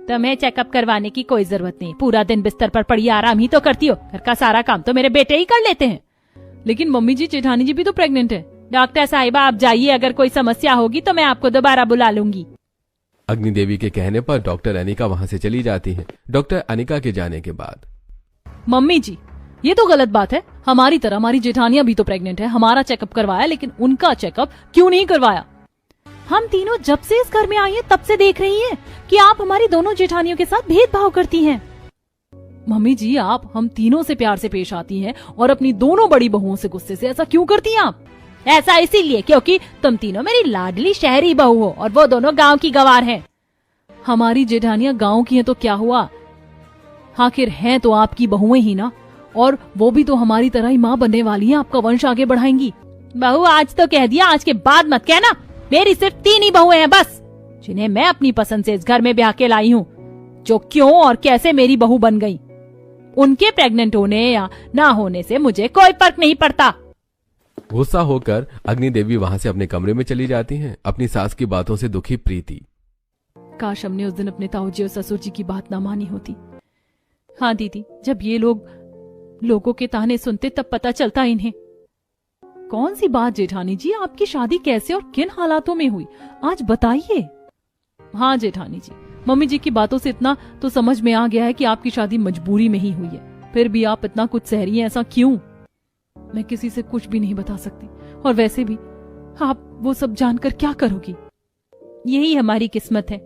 तुम्हें चेकअप करवाने की कोई जरूरत नहीं, पूरा दिन बिस्तर पर पड़ी आराम ही तो करती हो, घर का सारा काम तो मेरे बेटे ही कर लेते हैं। लेकिन मम्मी जी, जेठानी जी भी तो प्रेग्नेंट है। डॉक्टर साहिबा आप जाइए, अगर कोई समस्या होगी तो मैं आपको दोबारा बुला लूंगी। अग्नि देवी के कहने पर डॉक्टर अनिका वहां से चली जाती है। डॉक्टर अनिका के जाने के बाद मम्मी जी, ये तो गलत बात है। हमारी तरह हमारी जेठानियां भी तो प्रेग्नेंट है, हमारा चेकअप करवाया, लेकिन उनका चेकअप क्यों नहीं करवाया? हम तीनों जब से इस घर में आई हैं तब से देख रही हैं कि आप हमारी दोनों जेठानियों के साथ भेदभाव करती हैं। मम्मी जी, आप हम तीनों से प्यार से पेश आती हैं और अपनी दोनों बड़ी बहुओं से गुस्से से ऐसा क्यों करती हैं आप? ऐसा इसीलिए क्योंकि तुम तीनों मेरी लाडली शहरी बहू हो और वो दोनों गांव की गवार हैं। हमारी जेठानियां गांव की हैं तो क्या हुआ, आखिर हैं तो आपकी बहुएं ही ना, और वो भी तो हमारी तरह ही माँ बनने वाली हैं, आपका वंश आगे बढ़ाएंगी। बहू आज तो कह दिया, आज के बाद मत कहना। मेरी सिर्फ 3 ही बहुएं हैं बस, जिन्हें मैं अपनी पसंद से इस घर में ब्याह के लाई हूँ, जो क्यों और कैसे मेरी बहू बन गई। उनके प्रेग्नेंट होने या ना होने से मुझे कोई फर्क नहीं पड़ता। गुस्सा होकर अग्नि देवी वहां से अपने कमरे में चली जाती हैं, अपनी सास की बातों से दुखी प्रीति। काश हमने उस दिन अपने ताऊ जी और ससुर जी की बात ना मानी होती। हाँ दीदी, जब ये लोगों के ताने सुनते तब पता चलता इन्हें। कौन सी बात जेठानी जी, आपकी शादी कैसे और किन हालातों में हुई, आज बताइए। हाँ जेठानी जी, मम्मी जी की बातों से इतना तो समझ में आ गया है कि आपकी शादी मजबूरी में ही हुई है, फिर भी आप इतना कुछ सह रही हैं, ऐसा क्यों? मैं किसी से कुछ भी नहीं बता सकती, और वैसे भी आप वो सब जानकर क्या करोगी? यही हमारी किस्मत है,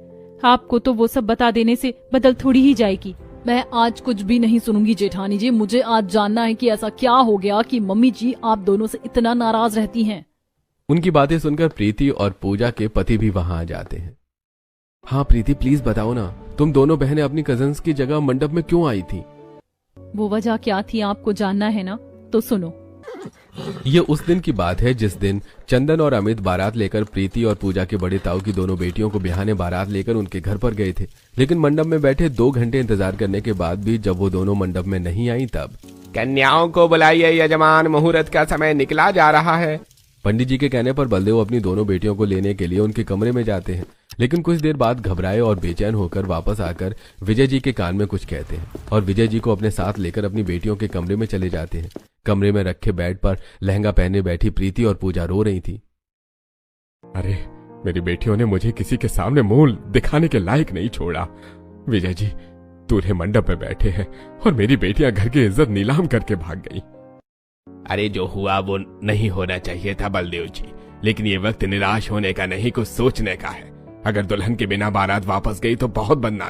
आपको तो वो सब बता देने से बदल थोड़ी ही जाएगी। मैं आज कुछ भी नहीं सुनूंगी जेठानी जी, मुझे आज जानना है कि ऐसा क्या हो गया कि मम्मी जी आप दोनों से इतना नाराज रहती हैं। उनकी बातें सुनकर प्रीति और पूजा के पति भी वहां आ जाते हैं। हाँ प्रीति, प्लीज बताओ ना, तुम दोनों बहनें अपनी कजन्स की जगह मंडप में क्यों आई थी? वो वजह क्या थी आपको जानना है ना, तो सुनो। ये उस दिन की बात है जिस दिन चंदन और अमित बारात लेकर प्रीति और पूजा के बड़े ताऊ की दोनों बेटियों को बिहाने बारात लेकर उनके घर पर गए थे। लेकिन मंडप में बैठे 2 घंटे इंतजार करने के बाद भी जब वो दोनों मंडप में नहीं आई तब कन्याओं को बुलाइए यजमान, मुहूर्त का समय निकला जा रहा है। पंडित जी के कहने पर बलदेव अपनी दोनों बेटियों को लेने के लिए उनके कमरे में जाते हैं। लेकिन कुछ देर बाद घबराए और बेचैन होकर वापस आकर विजय जी के कान में कुछ कहते हैं और विजय जी को अपने साथ लेकर अपनी बेटियों के कमरे में चले जाते हैं। कमरे में रखे बेड पर लहंगा पहने बैठी प्रीति और पूजा रो रही थी। अरे मेरी बेटियों ने मुझे किसी के सामने मुंह दिखाने के लायक नहीं छोड़ा। विजय जी दूल्हे मंडप में बैठे हैं और मेरी बेटियां घर की इज्जत नीलाम करके भाग गई। अरे जो हुआ वो नहीं होना चाहिए था बलदेव जी, लेकिन ये वक्त निराश होने का नहीं, कुछ सोचने का है। अगर दुल्हन के बिना बारात वापस गई तो बहुत बदनामी